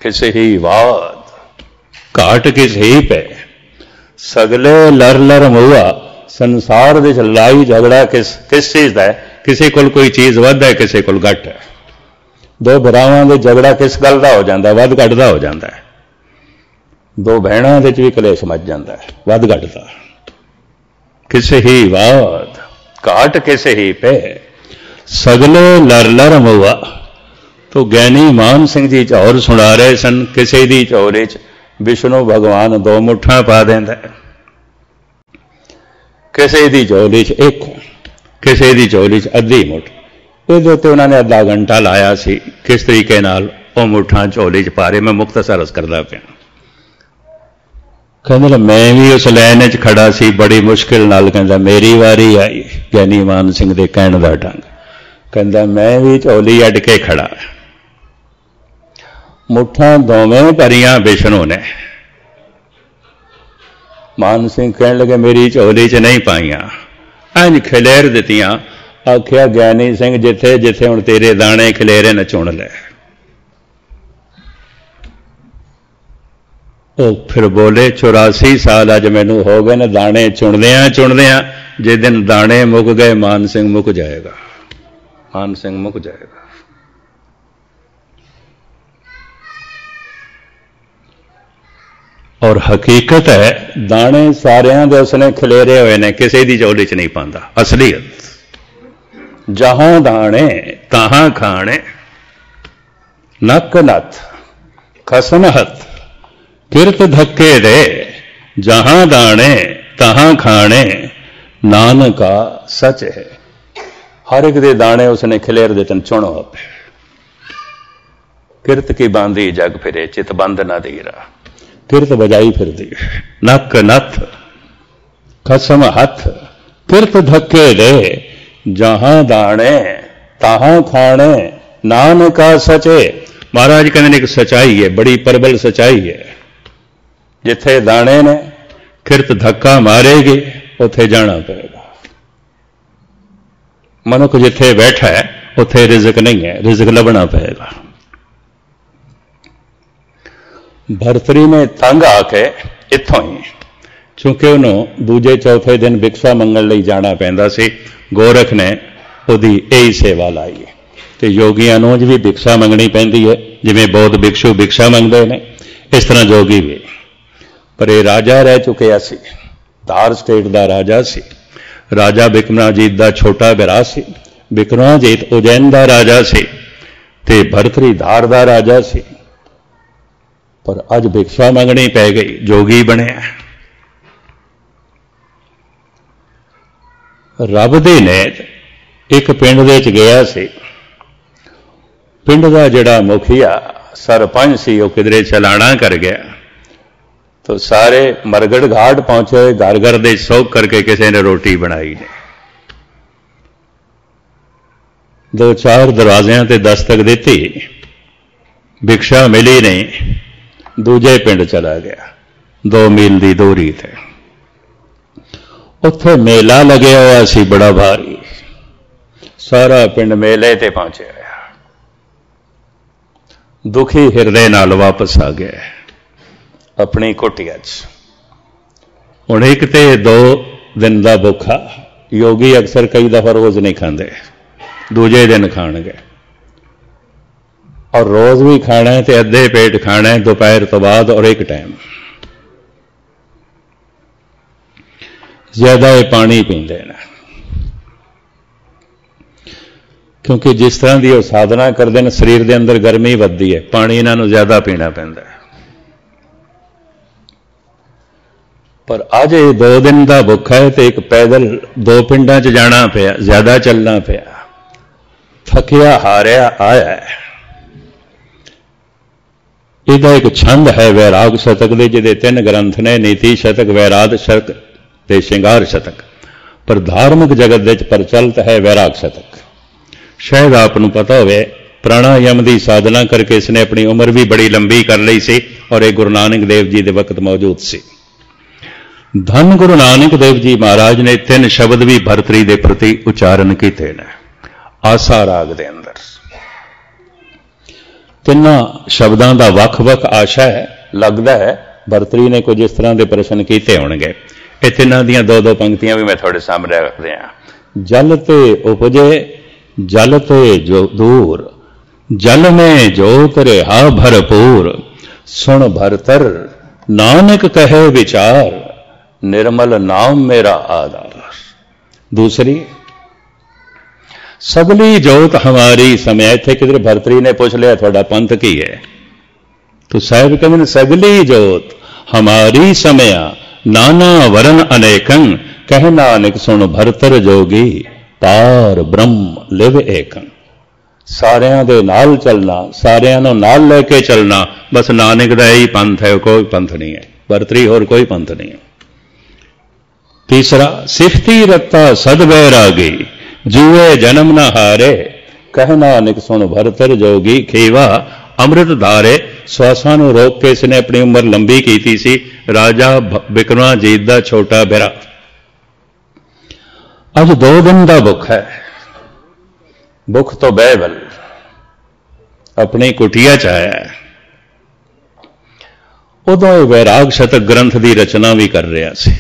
किसे ही वाद घाट किसे ही पे सगले लर लर मोआ। संसार दे लड़ाई झगड़ा किस चीज़ का है? किसी कोल कोई चीज़ वध है किसी कोल घट है। दो भरावां दे झगड़ा किस गल दा हो जाता है? वध घट दा हो जाता है। दो भैणां दे भी कलेश मच जाता है, वध घट दा। किसे ही वाद घाट किसे ही पे सगले लर लर मोआ। तो ज्ञानी मान सिंह जी झौर सुना रहे सन। किसी दी झोली च विष्णु भगवान दो मुठा पा देंदा, किसी दी झोली च एक, किसी दी झोली च अद्धी मुठ। ये उन्होंने अद्धा घंटा लाया सी किस तरीके नाल वो मुठा झोली च पा रहे। मैं मुख्तसर अर्ज करदा पिया। कहंदा मैं भी उस लाइन च खड़ा सी, बड़ी मुश्किल नाल कहंदा मेरी वारी आई। ज्ञानी मान सिंह दे कहण दा ढंग, कहंदा मैं भी झोली अड के खड़ा। मुठा दोवें भरियां विष्णु ने। मान सिंह कहण लगे मेरी झोली च नहीं पाइयां, इंज खिलेर दित्तियां। आख्या ज्ञानी सिंह जिथे जिथे हुण तेरे दाने खिलेरे न चुन ले। फिर बोले 84 साल अज मैनू हो गए न दाने चुनदियां। जिस दिन दाने मुक गए मान सिंह मुक जाएगा, मान सिंह मुक जाएगा। और हकीकत है दाने सारियां दे उसने खिलेरे हुए ने, किसी दी झोली च नहीं पांदा। असलीयत जहां दाने तहां खाने, नक नथ खसम हथ किरत धक्के दे। जहां दाने तहां खाने, नानका सच है। हर एक दे दाने उसने खिलेर देते चुनो आप। किरत की बांधी जग फिरे, चित बंद ना दीरा। किरत बजाई फिर दी, नक नथ खसम हथ किरत धक्के दे। जहां दाने तहां खाने, नानका सचे। महाराज कहते एक सच्चाई है, बड़ी प्रबल सच्चाई है। जिथे दाने ने किरत धक्का मारेगी उथे जाना पड़ेगा। मनुख जिथे बैठा है उथे रिजक नहीं है, रिजक लभना पड़ेगा। भरतरी ने तंग आके इत्थों ही, चूंकि उन्होंने दूजे चौथे दिन भिक्षा मंगण लई जाना पैंदा सी, गोरख ने उहदी यही सेवा लाई। तो योगियां नूं भी भिक्षा मंगनी पैंदी है, जिवें बौद्ध भिक्षु भिक्षा मंगदे ने, इस तरह जोगी भी। पर यह राजा रह चुकिया सी, धार स्टेट का राजा सी। राजा बिक्रमाजीत का छोटा भरा सी। बिक्रमाजीत उज्जैन का राजा सी ते भरतरी धार का राजा सी। पर अज भिक्षा मंगनी पै गई, जोगी बनिया। रब दी नेत एक पिंड दे च गया सी। पिंड का जिहड़ा मुखिया सरपंच सी, वो किधरे चलाना कर गया। तो सारे मरगड़ घाट पहुंचे, घर घर दे सोख करके किसी ने रोटी बनाई ने। 2-4 दरवाजियां ते दस्तक दी, भिक्षा मिली नहीं, दूजे पिंड चला गया। 2 मील की दूरी थे उत्थे मेला लगे हुआ सी बड़ा भारी। सारा पिंड मेले ते पहुंचे होया। दुखी हिरदे नाल वापस आ गया अपनी कुटिया च। हुण एक ते 2 दिन का भुखा। योगी अक्सर कई दफा रोज नहीं खाते, दूजे दिन खाणगे। और रोज भी खाना है तो अद्धे पेट खाना है, दोपहर तो बाद और एक टाइम। ज्यादा ये पानी पींदे ने, क्योंकि जिस तरह की साधना करते हैं शरीर के अंदर गर्मी वधदी है, पानी इन्हों ज्यादा पीना पैंदा है। पर अज ये 2 दिन का भुखा है तो एक पैदल 2 पिंडां च जाना पिया, ज्यादा चलना पिया, थकिया हारिया आया है। इसका एक छंद है वैराग शतक दे, जिहदे 3 ग्रंथ ने, नीति शतक, वैराग शतक ते श्रृंगार शतक। पर धार्मिक जगत दे प्रचलित है वैराग शतक। शायद आपनूं पता होवे, प्राणायाम की साधना करके इसने अपनी उम्र भी बड़ी लंबी कर ली सी और ये गुरु नानक देव जी के वक्त मौजूद सी। धन गुरु नानक देव जी महाराज ने 3 शब्द भी भरतरी के प्रति उच्चारण किए ने आसा राग के अंदर। 3 शब्दों का वख-वख आशा है। लगता है भरतरी ने कुछ इस तरह के प्रश्न किए होंगे। ये 3 दी 2-2 पंक्तियां भी मैं थोड़े सामने रख रहा। जल ते उपजे जल ते जो दूर, जल में जोत रहा भरपूर, सुन भरतर नानक कहे विचार, निर्मल नाम मेरा आधार। दूसरी, सगली जोत हमारी समय। इत्थे किधर भरतरी ने पूछ लिया थोड़ा पंथ की है, तो साहब कहते सगली जोत हमारी समया, नाना वरण अनेकं, कह नानक सुन भरतर जोगी, पार ब्रह्म लिव एकं। सारियां दे नाल चलना, सारियां नूं नाल लेके चलना, बस नानक दा यही पंथ है, कोई पंथ नहीं है। भरतरी होर कोई पंथ नहीं है। तीसरा, सिफती रत्ता सद बैरागी, जुए जन्म न हारे, कह नानक सुन भरतर जोगी, खेवा अमृत धारे। श्वासां नूं रोक के इसने अपनी उम्र लंबी की सी। राजा बिक्रमाजीत दा छोटा बेरा अज 2 दिन का भुख है। भुख तो बैबल अपनी कुटिया च आया है। उदों वैराग शतक ग्रंथ की रचना भी कर रहा सी।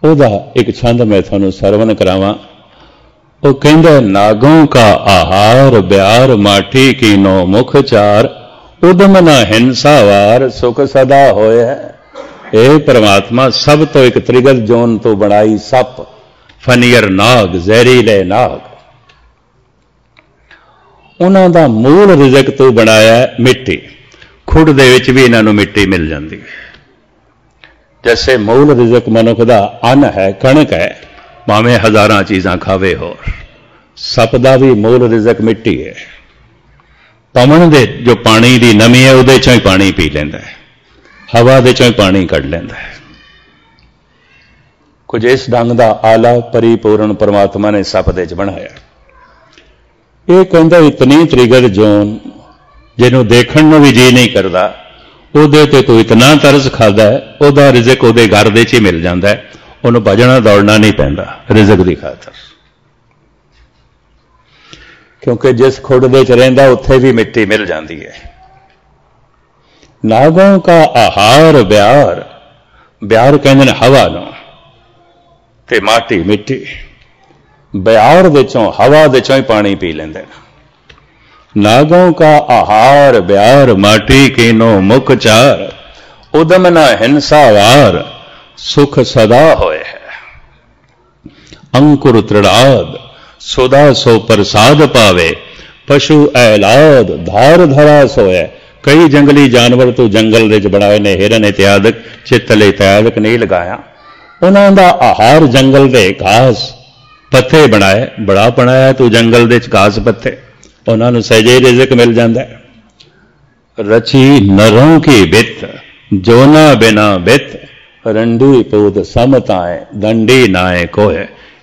ਉਹਦਾ एक छंद मैं थानू सरवण करावां। वो कहंदा नागों का आहार ब्यार, माटी की नो मुख चार, उदम न हिंसा वार, सुख सदा होए है। ए परमात्मा, सब तो एक त्रिगत जोन तो बनाई सप, फनीयर नाग, जहरीले नाग। उन्हां दा मूल रिजक तो बनाया मिट्टी। खुड दे विच भी इन्हां नूं मिट्टी मिल जाती है। जैसे मूल रिजक मनुख का अन्न है, कणक है, भावें हजारां चीज़ां खावे होर। सप दा भी मूल रिजक मिट्टी है। पवन दे जो पानी की नमी है उहदे चों ही पानी पी लैंदा है, हवा दे चों ही पानी कढ लैंदा है। कुछ इस ढंग का आला परिपूर्ण परमात्मा ने सप दे च बनाया। ये कहंदा इतनी त्रिगत जोन जिन्हों देखण नूं भी जी नहीं करता, ਉਹਦੇ ਤੇ ਤੂੰ इतना तरस खादा है, ਉਹਦਾ रिजक ਉਹਦੇ घर ਦੇ ਚ ਹੀ मिल जाता है। ਉਹਨੂੰ ਭਜਣਾ दौड़ना नहीं पैंदा रिजक की खातर, क्योंकि जिस खुड दे च रहिंदा उत्थे भी मिट्टी मिल जाती है। नागों का आहार ब्यार, ब्यार कहंदे ने हवा नूं, ते माटी मिट्टी। ब्यार दे चों हवा दे चों ही पानी पी लैंदे ने। नागों का आहार ब्यार, माटी की नो मुख चार, उदम न हिंसा वार, सुख सदा होए है। अंकुर त्रिड़ाद, सुधा सो प्रसाद पावे, पशु ऐलाद, धार धरा सोए। कई जंगली जानवर तो जंगल दे च बनाए ने, हिरन इत्यादक, चित्तल इत्यादक नहीं लगाया। उन्हां दा आहार जंगल दे घास पत्ते बनाए, बड़ा बनाया तू जंगल दे च घास पत्ते, उन्होंने सहजे रिजक मिल जाता है। रची नरों की बित, जोना बिना बित, रंडी पूत समताए, दंडी नाए कोय।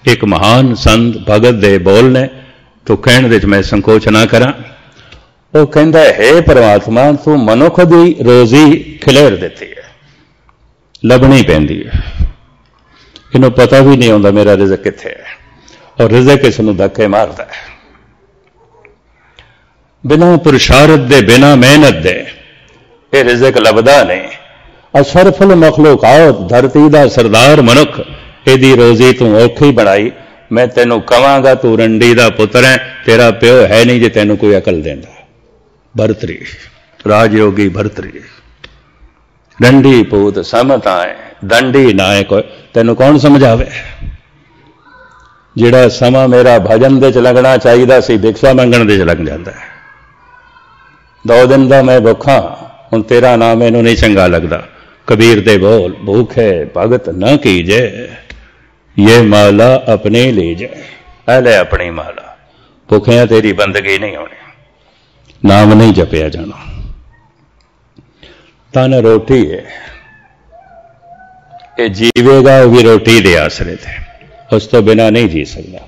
एक महान संत भगत दे बोल ने, तो कहने दे मैं संकोच ना करा। वो कहता है, हे परमात्मा, तू मनुख की रोजी खिलेर देती है, लभनी पैंदी है। इन्हों पता भी नहीं आता मेरा रिजक कित्थे है, और रिजक इसनूं धक्के मारता है। बिना पुरुषारत दे, बिना मेहनत दे ये रिजक लभदा नहीं। अशरफुल मखलूकात, धरती दा सरदार मनुख, इहदी रोजी तू औखी बनाई। मैं तेनों कहांगा तू रंडी दा पुत्र है, तेरा प्यो है नहीं जे तेनों कोई अकल देंदा। भरतरी, राजयोगी भरतरी, रंडी पूत समताए, दंडी नाए कोई। तेनों कौन समझावे? जिहड़ा समा मेरा भजन दे च लगना चाहिदा सी, भिक्षा मंगण दे च लग जाता है। 2 दिन का मैं भुखा, हुण तेरा नाम मैनूं नहीं चंगा लगता। कबीर दे बोल, भूखे भगत न कीजे, ये माला अपने लीजे। पहले अपनी माला, भुखिया तेरी बंदगी नहीं होनी, नाम नहीं जपिया जाना। तन रोटी है, ये जीवेगा वो भी रोटी दे आसरे थे, उस तो बिना नहीं जी सकता।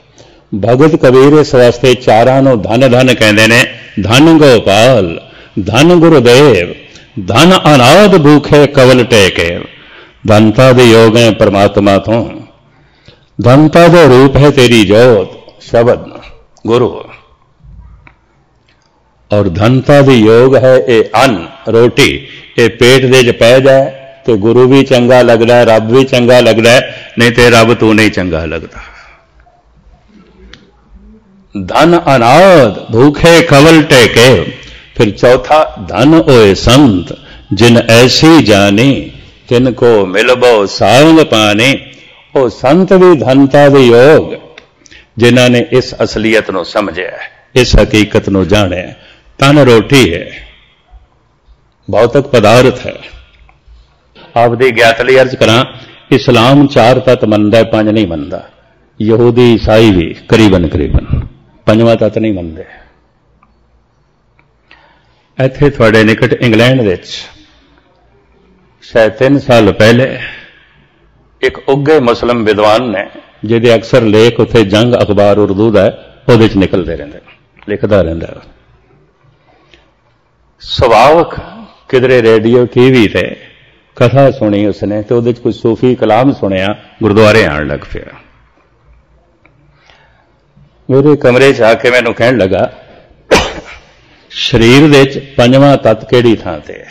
भगत कबीर इस वास्ते चारां नूं धन धन कहंदे ने। धन गोपाल, धन गुरुदेव, धन अनाद भूखे कवल टेके, धनता दे योग है परमात्मा तो, धनता दे रूप है तेरी जोत शब्द गुरु, और धनता दे योग है ये अन्न रोटी, ये पेट दे च पै जाए तो गुरु भी चंगा लगता है, रब भी चंगा लगता है, नहीं तो रब तू नहीं चंगा लगता। धन अनाद भूखे कवल टेके, फिर चौथा धन ओए संत जिन ऐसी जानी, तिनको मिलबो सांग पानी। वो संत भी धनता दे योग जिन्होंने इस असलियत को समझा, इस हकीकत को जाने। धन रोटी है, भौतिक पदार्थ है। आपदी ज्ञात लई अर्ज करा, इस्लाम 4 तत्त मनदा, 5 नहीं मनदा। यहूदी ईसाई भी करीबन 5वां तत्त नहीं मनदे। इत्थे तुहाडे निकट इंग्लैंड विच शायद 3 साल पहले एक उगे मुस्लिम विद्वान ने, जिहदे अक्सर लेख उत्थे जंग अखबार उर्दू का उहदे च निकलते रहंदे, लिखदा रहिंदा। सुभावक किधरे रेडियो टीवी ते कथा सुनी उसने, तो उहदे च कोई सूफी कलाम सुनिया, गुरुद्वारे आण लग पिया। मेरे कमरे च आके मैनूं कहण लगा, शरीर दे च 5वां तत्त किहड़ी थां ते है?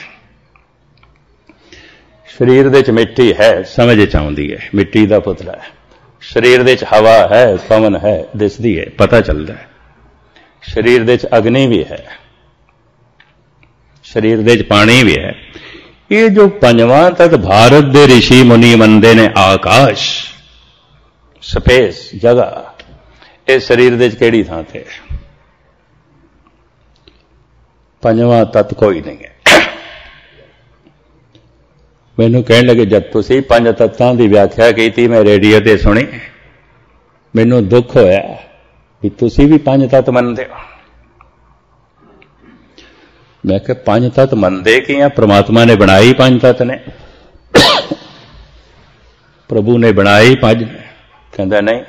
शरीर दे च मिट्टी है, समझ च आउंदी है, मिट्टी दा पुतला है। शरीर दे च हवा है, पवन है, दिसदी है, पता चलता है। शरीर दे च अग्नि भी है, शरीर दे च पानी भी है। ये जो 5वां तत्त भारत दे ऋषि मुनि मनदे ने आकाश, स्पेस, जगह, ये शरीर दे च किहड़ी थां ते है? 5वां तत्त कोई नहीं है। मैनूं कहण लगे, जब तुसीं 5 तत्तां दी व्याख्या की, मैं रेडियो ते सुनी, मैनूं दुख होया कि तुसीं भी 5 तत्त मनदे हो। मैं कहा 5 तत्त मनदे कि हैं? परमात्मा ने बनाई 5 तत्त ने, प्रभु ने बनाई 5 ने। कहंदा नहीं,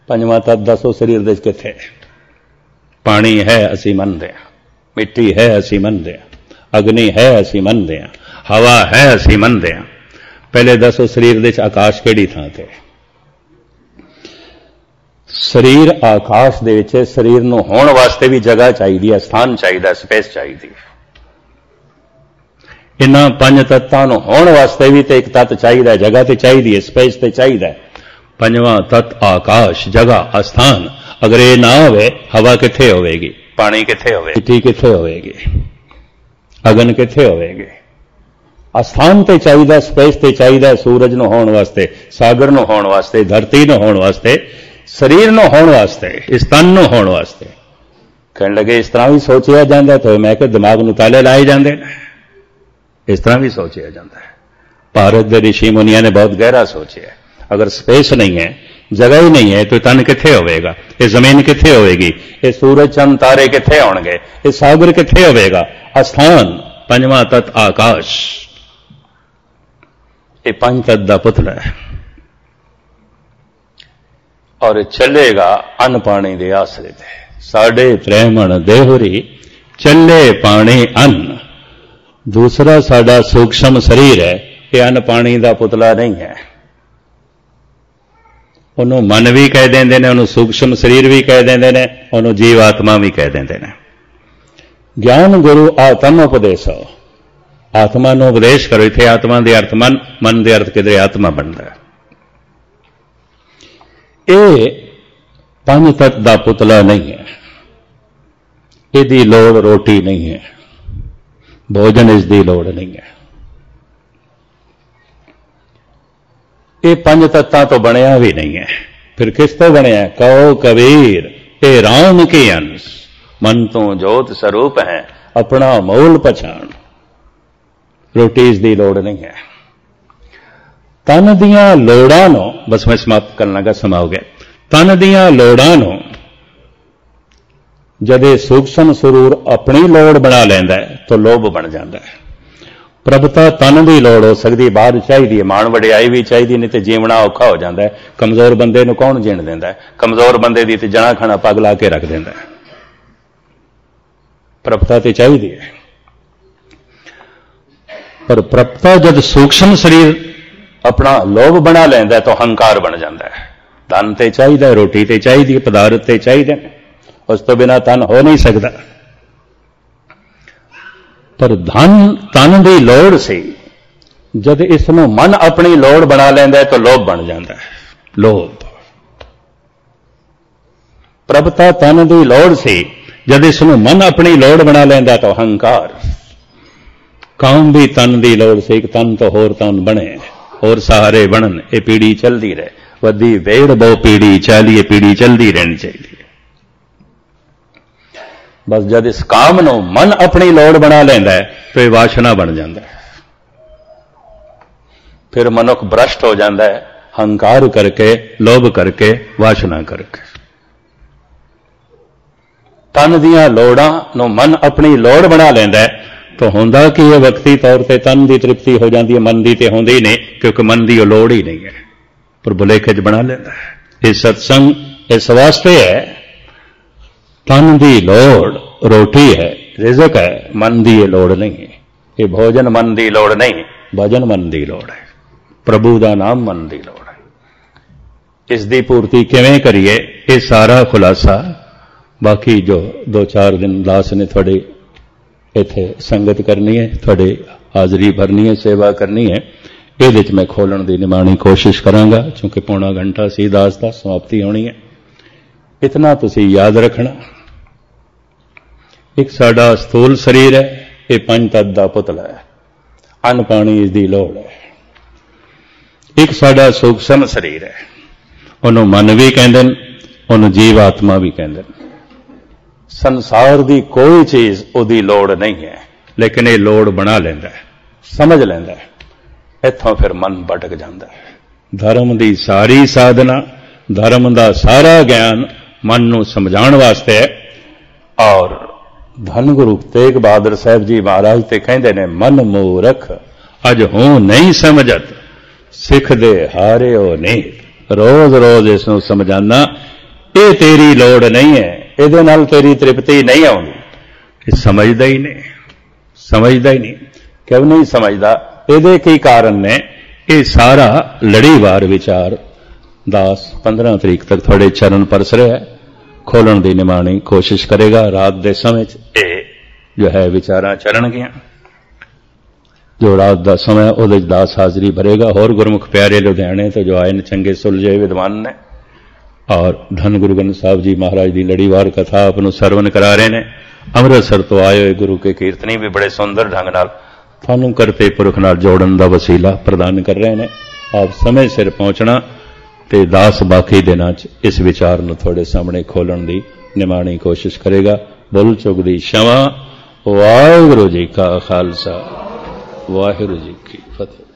5वां तत्त दसो शरीर दे किथे है? पानी है असीं मनदे हां, मिट्टी है असीं मनदे हां, अग्नि है असीं मनदे हां, हवा है असीं मनदे हां। पहले दसो शरीर दे आकाश किहड़ी थां ते? शरीर आकाश दे विच, शरीर नूं होण वास्ते भी जगह चाहिए, स्थान चाहिए, स्पेस चाहिए। इन्हां 5 तत्तां नूं होण वास्ते भी तो एक तत्त चाहिए, जगह तो चाहिए, स्पेस तो चाहिए। 5वां तत्त आकाश, जगह, स्थान। अगर ये ना होवे, हवा कित्थे होवेगी? पानी कित्थे होवेगी? मिट्टी कित्थे होवेगी? अगन कित्थे होवेगी? स्थान तो चाहिए, स्पेस तो चाहिए, सूरज नूं होण वास्ते, सागर नूं होण वास्ते, धरती नूं होण वास्ते, शरीर नूं होण वास्ते, इस तन नूं होण वास्ते। कहण लगे इस तरह भी सोचिया जाता, तो मैं कि दिमाग नूं ताले लाए जाते हैं। इस तरह भी सोचिया जाता है। भारत के ऋषि मुनिया ने बहुत गहरा सोचा। अगर स्पेस नहीं है, जगह ही नहीं है, तो तन कित्थे होवेगा? ये जमीन कित्थे होवेगी? ये सूरज चंद तारे कित्थे होणगे? ये सागर कित्थे होवेगा? स्थान 5वां तत्त आकाश, ये 5 तत्त दा पुतला है। और चलेगा अन्न पानी दे आसरे ते, साढ़े त्रैमण देहुरी चले पानी अन्न। दूसरा साडा सूक्ष्म शरीर है, ये अन्न पानी दा पुतला नहीं है। उन्होंने मन भी कह देंदे ने, उन्होंने सूक्ष्म शरीर भी कह देंदे ने, उन्होंने जीव आत्मा भी कह देंदे ने। ज्ञान गुरु आत्म उपदेश, आत्मा नूं उपदेश करो। इत्थे आत्मा दे अर्थ मन, मन दे अर्थ किधरे आत्मा बनता है। ये 5 तत्त दा पुतला नहीं है। इहदी लोड़ रोटी नहीं है, भोजन इसकी लोड़ नहीं है। ये 5 तत्तां तो बनया भी नहीं है। फिर किस तो बनया? कहो कबीर ये राम के अंश, मन तो जोत स्वरूप है, अपना मोल पछाण। रोटी इसकी लोड़ नहीं है। तन दियां लोड़ां नूं, बस मैं समाप्त करन लगा, समा हो गया। तन दियां लोड़ां नूं जदे सूक्ष्म सुरूर अपनी लोड़ बना लैंदा है, तो लोभ बन जाता है। प्रभुता तन की लोड़ हो सकती, बाहर चाहिए, मान वडियाई भी चाहिए, नहीं तो जीवना औखा हो जाता है। कमजोर बंदे नूं कौन जीण दिंदा है? कमजोर बंदे दी ते जना खाना पग ला के रख दिंदा है। प्रभुता तो चाहिए है, पर प्रभुता जब सूक्ष्म शरीर अपना लोभ बना लैंदा तो हंकार बन जाता है। धन ते चाहिए, रोटी ते चाहिए, पदार्थ ते चाहिए, उस तो बिना तन हो नहीं सकता। पर धन तन की लोड़ से जब इसनों मन अपनी लोड़ बना लैंदा तो लोभ बन जाता है। लोभ प्रभुता तन की लोड़ से जब इसनों मन अपनी लोड़ बना लैंदा तो हंकार। काम भी तन की लोड़ से, एक तन तो होर तन बने, होर सहारे बनन, ये पीढ़ी चलती रहे। वधी वेड़ बहु पीढ़ी चाली, ये पीढ़ी चलती रहनी चाहिए। बस जब इस काम नो मन अपनी लोड़ बना लैंदा है तो यह वासना बन जाता है। फिर मनुख भ्रष्ट हो जाता है, हंकार करके, लोभ करके, वासना करके। तन दियां लोड़ां नो मन अपनी लोड़ बना लैंदा है तो होंदा कि यह वक्ती तौर पर तन की तृप्ति हो जाती है, मन की तो होंदी ही नहीं, क्योंकि मन की लोड़ ही नहीं है, पर भुलेखे च बना लेता है। ये सत्संग इस वास्ते है, तन की लोड़ रोटी है, रिज़्क है, मन की ये लोड़ नहीं है। ये भोजन मन की लोड़ नहीं, भजन मन की लोड़ है, प्रभु का नाम मन की लोड़ है। इसकी पूर्ति किवें करिए, ये सारा खुलासा बाकी जो 2-4 दिन दास ने थोड़ी इत्थे संगत करनी है, थोड़ी हाजरी भरनी है, सेवा करनी है, ये मैं खोलण की निमाणी कोशिश करांगा। क्योंकि पौना घंटा सी दास दा समाप्ति होनी है। इतना तुसी याद रखना, एक साडा स्थूल शरीर है, ये 5 तत्त दा पुतला है, अन्न पानी इसकी लोड़ है। एक साडा सूक्ष्म शरीर है, उन्होंने मन भी कहते हैं, उन्होंने जीव आत्मा भी कहते हैं। संसार की कोई चीज उहदी लोड़ नहीं है, लेकिन ये लोड़ बना लेंदा है, समझ लेंदा है। इत्थों फिर मन भटक जाता है। धर्म की सारी साधना, धर्म का सारा ज्ञान मन नूं समझाउण वास्ते है। और धन गुरु तेग बहादुर साहब जी महाराज ते कहंदे ने, मन मूरख अज हूं नहीं समझत, सिख दे हारे हो नहीं। रोज रोज इसनूं समझाना, ये तेरी लोड़ नहीं है, ਇਹਦੇ ਨਾਲ तेरी तृप्ति नहीं आउंदी। ये समझदा ही नहीं, समझदा ही नहीं। क्यों नहीं समझदा? ਇਹਦੇ ਕੀ ਕਾਰਨ ने? ये सारा लड़ीवार विचार दास 15 तरीक तक थोड़े चरण परस रहा है, खोलण की निमाणी कोशिश करेगा। रात के समय जो है विचारां चरणगियां, जो रात का समय उहदे दास हाजरी भरेगा। होर गुरमुख प्यारे लुधियाने तो जो आए ने, चंगे सुलझे विद्वान ने, और धन गुरु ग्रंथ साहब जी महाराज की लड़ीवार कथा आपनों सरवण करा रहे हैं। अमृतसर तो आए हुए गुरु के कीर्तनी भी बड़े सुंदर ढंग नाल थानू करते पुरख नाल जोड़न का वसीला प्रदान कर रहे हैं। आप समय सिर पहुंचना ते दास बाकी दिनों इस विचार नूं थोड़े सामने खोलण की निमाणी कोशिश करेगा। भुल चुक दी क्षमा। वाहिगुरू जी का खालसा, वाहिगुरू जी की फतेह।